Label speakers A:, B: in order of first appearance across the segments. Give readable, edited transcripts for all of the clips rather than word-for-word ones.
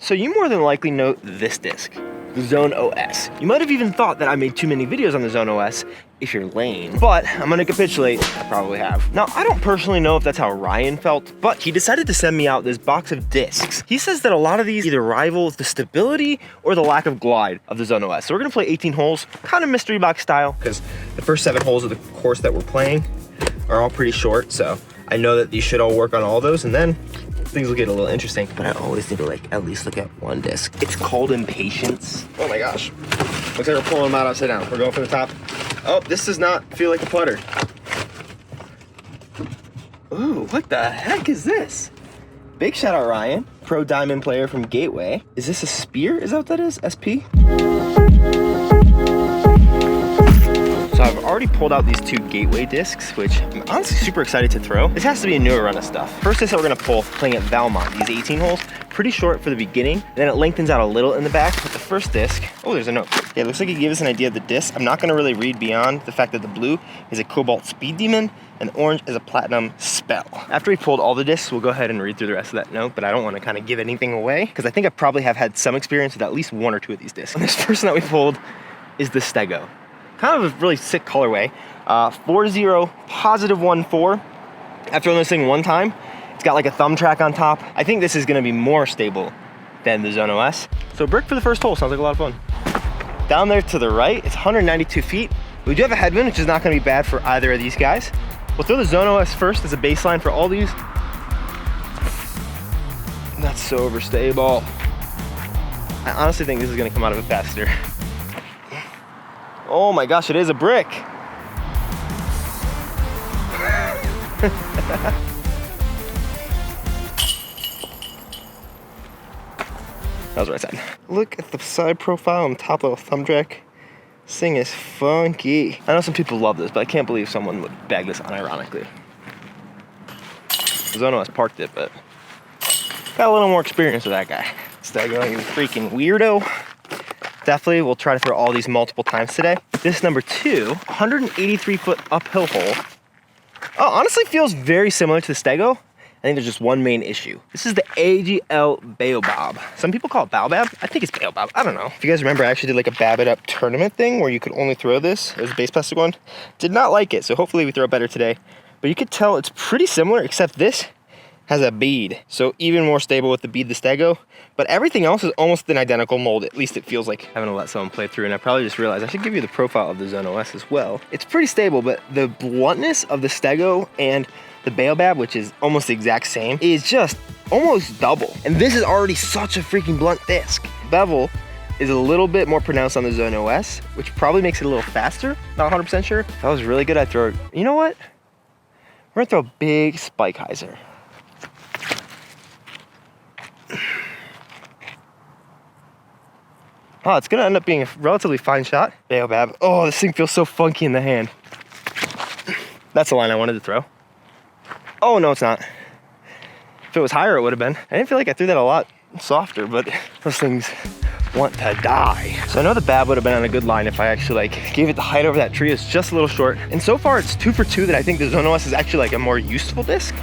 A: So you more than likely know this disc, the Zone OS. You might have even thought that I made too many videos on the Zone OS if you're lame, but I'm gonna capitulate, I probably have. Now, I don't personally know if that's how Ryan felt, but he decided to send me out this box of discs. He says that a lot of these either rival the stability or the lack of glide of the Zone OS. So we're gonna play 18 holes, kind of mystery box style, because the first 7 holes of the course that we're playing are all pretty short, so I know that these should all work on all those, and then things will get a little interesting. But I always need to like at least look at one disc. It's called impatience. Oh my gosh. Looks like we're pulling them out upside down. We're going for the top. Oh, this does not feel like a putter. Ooh, what the heck is this? Big shout out Ryan, pro diamond player from Gateway. Is this a spear? Is that what that is? SP? So I've already pulled out these 2 Gateway discs, which I'm honestly super excited to throw. This has to be a newer run of stuff. First disc that we're gonna pull, playing at Valmont, these 18 holes, pretty short for the beginning, then it lengthens out a little in the back, but the first disc, oh, there's a note. Yeah, it looks like it gave us an idea of the disc. I'm not gonna really read beyond the fact that the blue is a Cobalt Speed Demon, and the orange is a Platinum Spell. After we pulled all the discs, we'll go ahead and read through the rest of that note, but I don't wanna kind of give anything away, because I think I probably have had some experience with at least 1 or 2 of these discs. And this first one that we pulled is the Stego. Kind of a really sick colorway. 4-0 positive 1-4. After throwing this thing one time, it's got like a thumb track on top. I think this is gonna be more stable than the Zone OS. So brick for the first hole, sounds like a lot of fun. Down there to the right, it's 192 feet. We do have a headwind, which is not gonna be bad for either of these guys. We'll throw the Zone OS first as a baseline for all these. That's so overstable. I honestly think this is gonna come out of it faster. Oh my gosh, it is a brick. That was the right side. Look at the side profile and top little thumb track. This thing is funky. I know some people love this, but I can't believe someone would bag this unironically. Zono has parked it, but got a little more experience with that guy. Stego, you freaking weirdo. Definitely, we'll try to throw all these multiple times today. This number 2, 183-foot uphill hole. Oh, honestly feels very similar to the Stego. I think there's just one main issue. This is the AGL baobab. Some people call it baobab. I think it's baobab. I don't know. If you guys remember, I actually did like a Bab It Up tournament thing where you could only throw this. It was a base plastic one. Did not like it, so hopefully we throw it better today. But you could tell it's pretty similar, except this has a bead. So even more stable with the bead, the Stego. But everything else is almost an identical mold. At least it feels like. Having to let someone play through, and I probably just realized I should give you the profile of the Zone OS as well. It's pretty stable, but the bluntness of the Stego and the baobab, which is almost the exact same, is just almost double. And this is already such a freaking blunt disc. Bevel is a little bit more pronounced on the Zone OS, which probably makes it a little faster. Not 100% sure. If that was really good, I'd throw it. You know what? We're gonna throw a big spike hyzer. Oh, it's gonna end up being a relatively fine shot. Baobab. Oh, this thing feels so funky in the hand. That's the line I wanted to throw. Oh, no, it's not. If it was higher, it would have been. I didn't feel like I threw that a lot softer, but those things want to die. So I know the Bab would have been on a good line if I actually like gave it the height over that tree. It's just a little short. And so far, it's 2 for 2 that I think the Zone OS is actually like a more useful disc.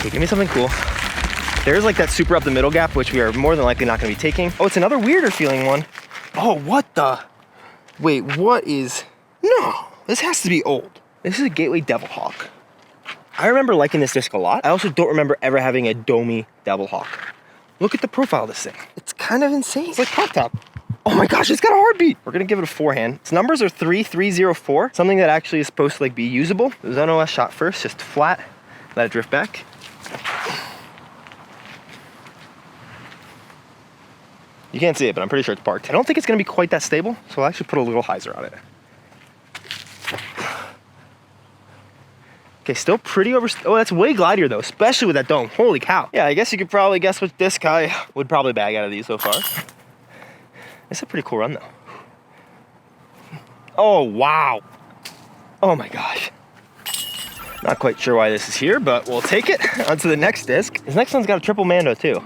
A: Give me something cool. There's like that super up the middle gap, which we are more than likely not gonna be taking. Oh, it's another weirder feeling one. Oh, what the? Wait, what is? No, this has to be old. This is a Gateway Devil Hawk. I remember liking this disc a lot. I also don't remember ever having a domey Devil Hawk. Look at the profile of this thing. It's kind of insane. It's like pop top. Oh my gosh, it's got a heartbeat. We're gonna give it a forehand. Its numbers are 3304, something that actually is supposed to like be usable. The Zone OS shot first, just flat, let it drift back. You can't see it, but I'm pretty sure it's parked. I don't think it's gonna be quite that stable, so I'll actually put a little hyzer on it. Okay, still pretty over. Oh, that's way glidier though, especially with that dome. Holy cow. Yeah, I guess you could probably guess which disc I would probably bag out of these so far. It's a pretty cool run though. Oh, wow. Oh my gosh. Not quite sure why this is here, but we'll take it. On to the next disc. This next one's got a triple mando too.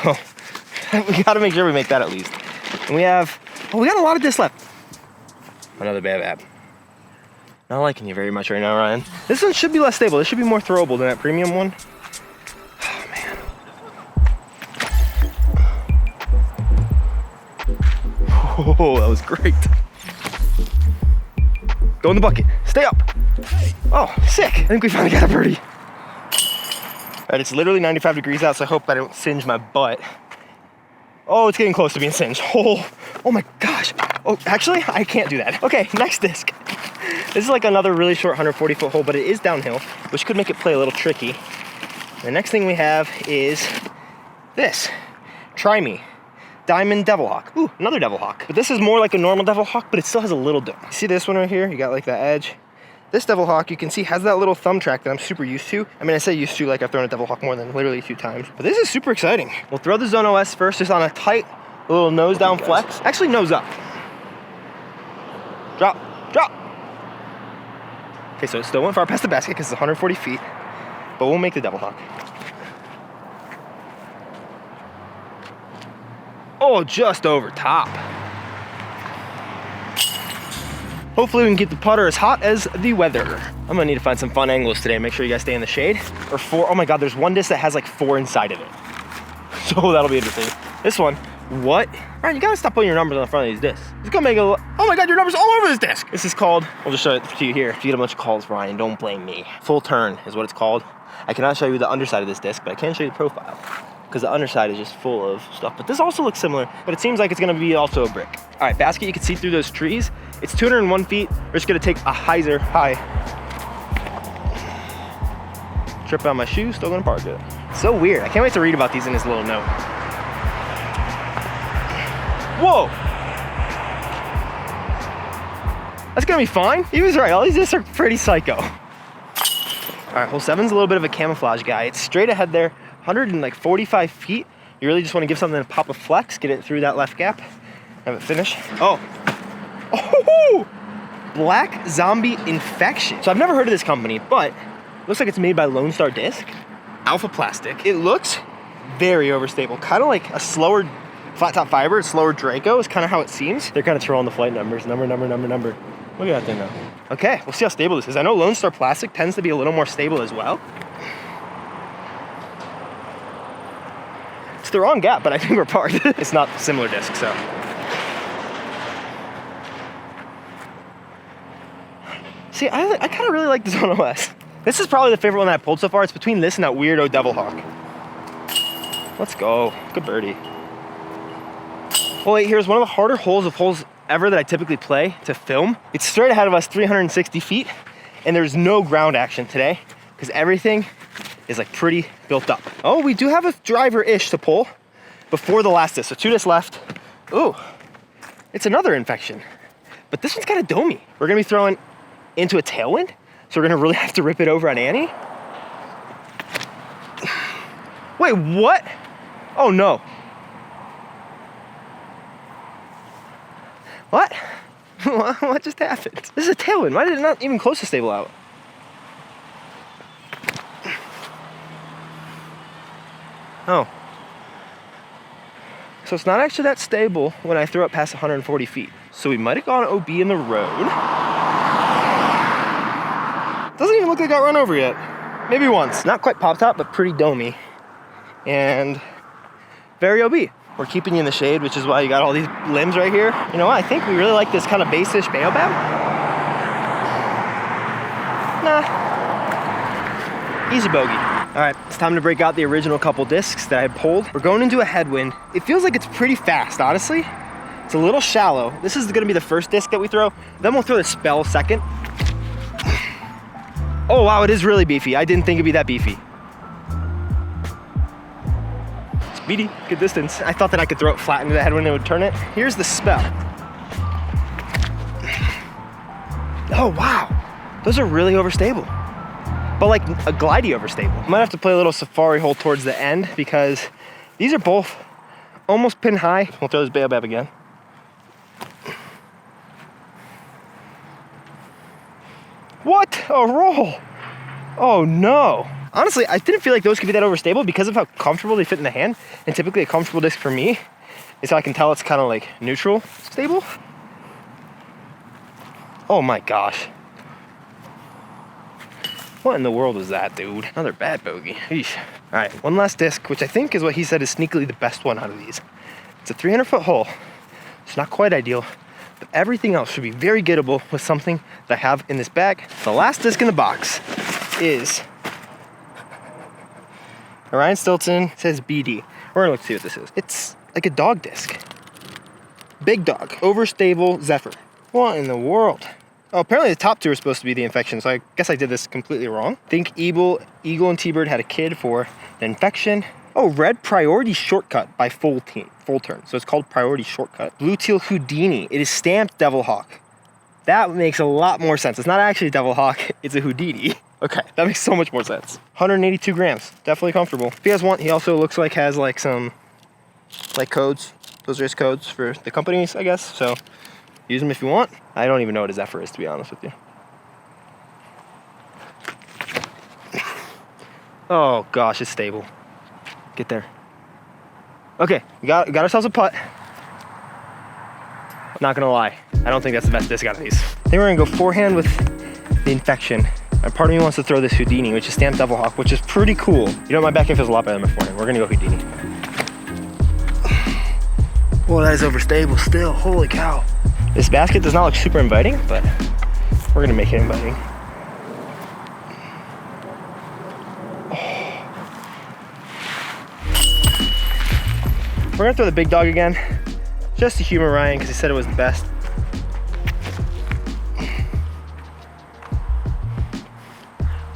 A: So we gotta make sure we make that at least. And we have, oh, we got a lot of discs left. Another baobab. Not liking you very much right now, Ryan. This one should be less stable. This should be more throwable than that premium one. Oh man. Oh, that was great. Go in the bucket. Stay up. Oh, sick. I think we finally got a birdie. All right, it's literally 95 degrees out, so I hope I don't singe my butt. Oh, it's getting close to being singed. Oh my gosh. Oh, actually, I can't do that. Okay, next disc. This is like another really short 140-foot hole, but it is downhill, which could make it play a little tricky. The next thing we have is this. Try Me. Diamond Devil Hawk. Ooh, another Devil Hawk. But this is more like a normal Devil Hawk, but it still has a little dome. See this one right here? You got like that edge. This Devil Hawk, you can see, has that little thumb track that I'm super used to. I mean, I say used to, like I've thrown a Devil Hawk more than literally 2 times. But this is super exciting. We'll throw the Zone OS first, just on a tight little nose down flex. Actually, nose up. Drop, drop. Okay, so it still went far past the basket because it's 140 feet, but we'll make the Devil Hawk. Oh, just over top. Hopefully we can get the putter as hot as the weather. I'm gonna need to find some fun angles today. Make sure you guys stay in the shade. Or 4, oh my God, there's one disc that has like 4 inside of it. So that'll be interesting. This one, what? All right, you gotta stop putting your numbers on the front of these discs. It's gonna make oh my God, your number's all over this disc. This is called, I'll just show it to you here. If you get a bunch of calls, Ryan, don't blame me. Full turn is what it's called. I cannot show you the underside of this disc, but I can show you the profile, because the underside is just full of stuff. But this also looks similar, but it seems like it's gonna be also a brick. All right, basket, you can see through those trees. It's 201 feet. We're just gonna take a hyzer high. Trip out my shoe, still gonna park it. So weird, I can't wait to read about these in this little note. Whoa! That's gonna be fine. He was right, all these discs are pretty psycho. All right, hole 7's a little bit of a camouflage guy. It's straight ahead there, 145 feet. You really just want to give something a pop of flex, get it through that left gap, have it finish. Oh, Black Zombie Infection. So I've never heard of this company, but it looks like it's made by Lone Star Disc. Alpha Plastic. It looks very overstable, kind of like a slower flat top fiber, slower Draco is kind of how it seems. They're kind of throwing the flight numbers, number. Look at that thing now. Okay, we'll see how stable this is. I know Lone Star Plastic tends to be a little more stable as well. It's the wrong gap, but I think we're parked. It's not similar disc, so. See, I kind of really like the Zone OS. This is probably the favorite one that I pulled so far. It's between this and that weirdo Devil Hawk. Let's go, good birdie. Well, wait, here's one of the harder holes ever that I typically play to film. It's straight ahead of us, 360 feet, and there's no ground action today because everything is like pretty built up. Oh, we do have a driver-ish to pull before the last disc, so 2 discs left. Ooh, it's another infection, but this one's kind of domey. We're gonna be throwing into a tailwind, so we're gonna really have to rip it over on Annie. Wait, what? Oh no. What? What just happened? This is a tailwind. Why did it not even close to stable out? Oh. So it's not actually that stable when I throw it past 140 feet. So we might have gone OB in the road. Doesn't even look like I got run over yet. Maybe once. Not quite pop top, but pretty domey. And very OB. We're keeping you in the shade, which is why you got all these limbs right here. You know what? I think we really like this kind of base-ish baobab. Nah. Easy bogey. All right, it's time to break out the original couple discs that I pulled. We're going into a headwind. It feels like it's pretty fast, honestly. It's a little shallow. This is gonna be the first disc that we throw. Then we'll throw the spell second. Oh wow, it is really beefy. I didn't think it'd be that beefy. Speedy, good distance. I thought that I could throw it flat into the headwind and it would turn it. Here's the spell. Oh wow, those are really overstable. But like a glidey overstable. Might have to play a little safari hole towards the end because these are both almost pin high. We'll throw this baobab again. What a roll. Oh no. Honestly, I didn't feel like those could be that overstable because of how comfortable they fit in the hand. And typically a comfortable disc for me is how I can tell it's kind of like neutral stable. Oh my gosh. What in the world was that, dude? Another bad bogey. Eesh. All right, one last disc, which I think is what he said is sneakily the best one out of these. It's a 300-foot hole. It's not quite ideal, but everything else should be very gettable with something that I have in this bag. The last disc in the box is Ryan Stilton, says BD. We're gonna look to see what this is. It's like a dog disc. Big dog, Overstable Zephyr. What in the world? Oh, apparently the top two are supposed to be the infection, so I guess I did this completely wrong. Think Eagle and T-Bird had a kid for the infection. Oh, red priority shortcut by full turn. So it's called priority shortcut. Blue teal Houdini. It is stamped Devil Hawk. That makes a lot more sense. It's not actually a Devil Hawk, it's a Houdini. Okay, that makes so much more sense. 182 grams, definitely comfortable. If you guys want, he also looks like has like some like codes. Those are his codes for the companies, I guess. So use them if you want. I don't even know what a Zephyr is, to be honest with you. Oh gosh, it's stable. Get there. Okay, we got ourselves a putt. Not gonna lie, I don't think that's the best disc out of these. I think we're gonna go forehand with the infection. And part of me wants to throw this Houdini, which is stamped Devil Hawk, which is pretty cool. You know, my backhand feels a lot better than my forehand. We're gonna go Houdini. Well, that is overstable still, holy cow. This basket does not look super inviting, but we're gonna make it inviting. We're gonna throw the big dog again, just to humor Ryan, because he said it was the best.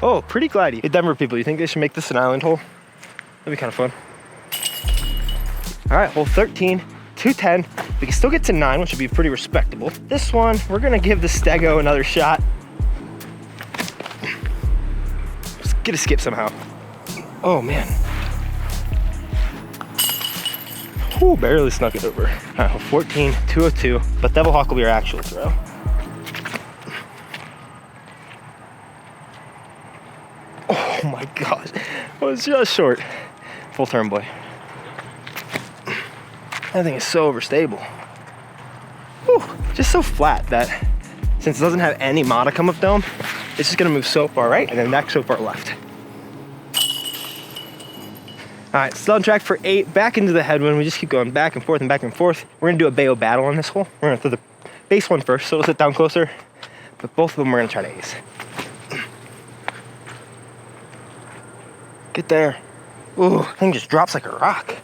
A: Oh, pretty glidey. Hey, Denver people, you think they should make this an island hole? That'd be kind of fun. All right, hole 13, 210. We can still get to 9, which would be pretty respectable. This one, we're gonna give the stego another shot. Let's get a skip somehow. Oh man. Ooh, barely snuck it over. All right, hole 14, 202, but Devil Hawk will be our actual throw. Oh my gosh, it was just short. Full turn, boy. That thing is so overstable. Whew, just so flat that since it doesn't have any modicum of dome, it's just gonna move so far right and then back so far left. All right, still on track for 8, back into the headwind. We just keep going back and forth and back and forth. We're gonna do a baobab battle on this hole. We're gonna throw the base one first, so it'll sit down closer, but both of them we're gonna try to ace. Get there. Ooh, thing just drops like a rock.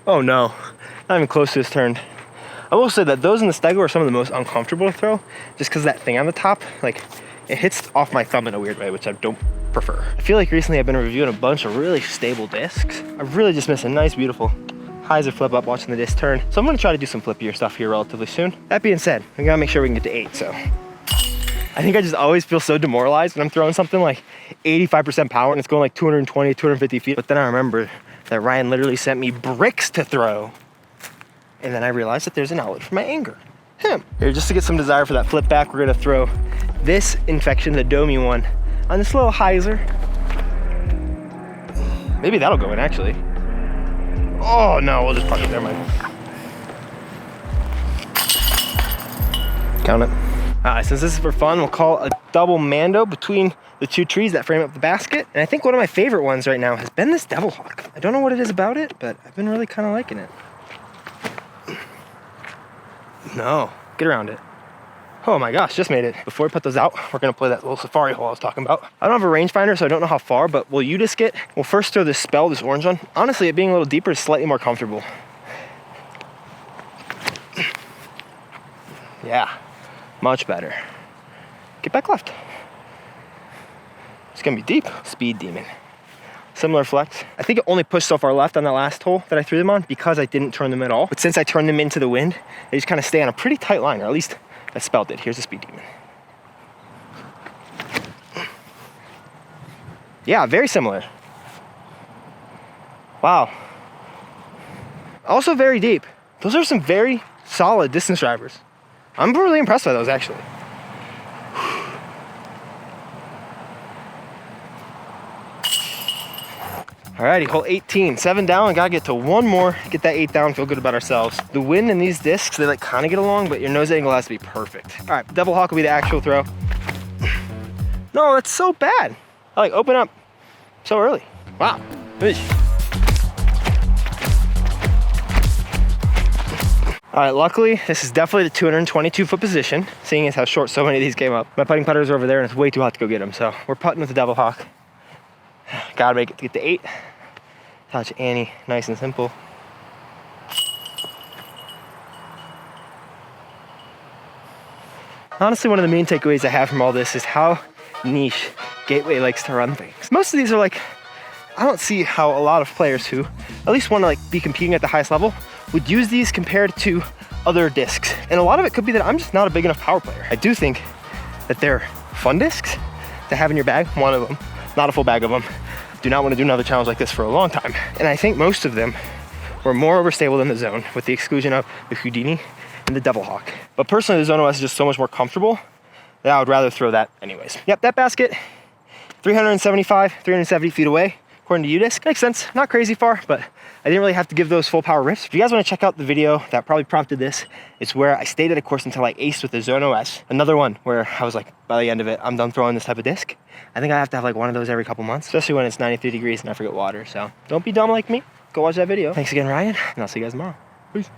A: Oh no, not even close to this turn. I will say that those in the stego are some of the most uncomfortable to throw, just because that thing on the top, like, it hits off my thumb in a weird way, which I don't prefer. I feel like recently I've been reviewing a bunch of really stable discs. I've really just missed a nice, beautiful hyzer flip up watching the disc turn. So I'm gonna try to do some flippier stuff here relatively soon. That being said, we gotta make sure we can get to 8, so. I think I just always feel so demoralized when I'm throwing something like 85% power and it's going like 220, 250 feet. But then I remember that Ryan literally sent me bricks to throw. And then I realized that there's an outlet for my anger. Him. Here, just to get some desire for that flip back, we're gonna throw this infection, the domey one, on this little hyzer. Maybe that'll go in actually. Oh no, we'll just park it there, man. Count it. Since this is for fun, we'll call a double mando between the two trees that frame up the basket. And I think one of my favorite ones right now has been this Devil Hawk. I don't know what it is about it, but I've been really kind of liking it. No, get around it. Oh my gosh, just made it. Before we put those out, we're gonna play that little safari hole I was talking about. I don't have a rangefinder, so I don't know how far, but we'll U-disc it. We'll first throw this spell, this orange one. Honestly, it being a little deeper is slightly more comfortable. Yeah. Much better. Get back left. It's gonna be deep. Speed demon. Similar flex. I think it only pushed so far left on that last hole that I threw them on because I didn't turn them at all. But since I turned them into the wind, they just kind of stay on a pretty tight line, or at least I spelled it. Here's the speed demon. Yeah, very similar. Wow. Also very deep. Those are some very solid distance drivers. I'm really impressed by those, actually. Alrighty, hole 18, 7 down. Gotta get to 1 more, get that 8 down, feel good about ourselves. The wind in these discs, they like kind of get along, but your nose angle has to be perfect. All right, Devil Hawk will be the actual throw. No, that's so bad. I like open up so early. Wow. Fish. All right, luckily, this is definitely the 222 foot position, seeing as how short so many of these came up. My putting putters are over there and it's way too hot to go get them. So we're putting with the Devil Hawk. Gotta make it to get to 8. Touch Annie, nice and simple. Honestly, one of the main takeaways I have from all this is how niche Gateway likes to run things. Most of these are like, I don't see how a lot of players who at least want to like be competing at the highest level would use these compared to other discs. And a lot of it could be that I'm just not a big enough power player. I do think that they're fun discs to have in your bag, one of them, not a full bag of them. Do not want to do another challenge like this for a long time. And I think most of them were more overstable than the Zone, with the exclusion of the Houdini and the Devil Hawk. But personally, the Zone OS is just so much more comfortable that I would rather throw that anyways. Yep, that basket, 370 feet away, according to UDisc. Makes sense, not crazy far, but I didn't really have to give those full power rips. If you guys want to check out the video that probably prompted this, it's where I stayed at a course until I aced with the Zone OS. Another one where I was like, by the end of it, I'm done throwing this type of disc. I think I have to have like one of those every couple months, especially when it's 93 degrees and I forget water. So don't be dumb like me. Go watch that video. Thanks again, Ryan, and I'll see you guys tomorrow.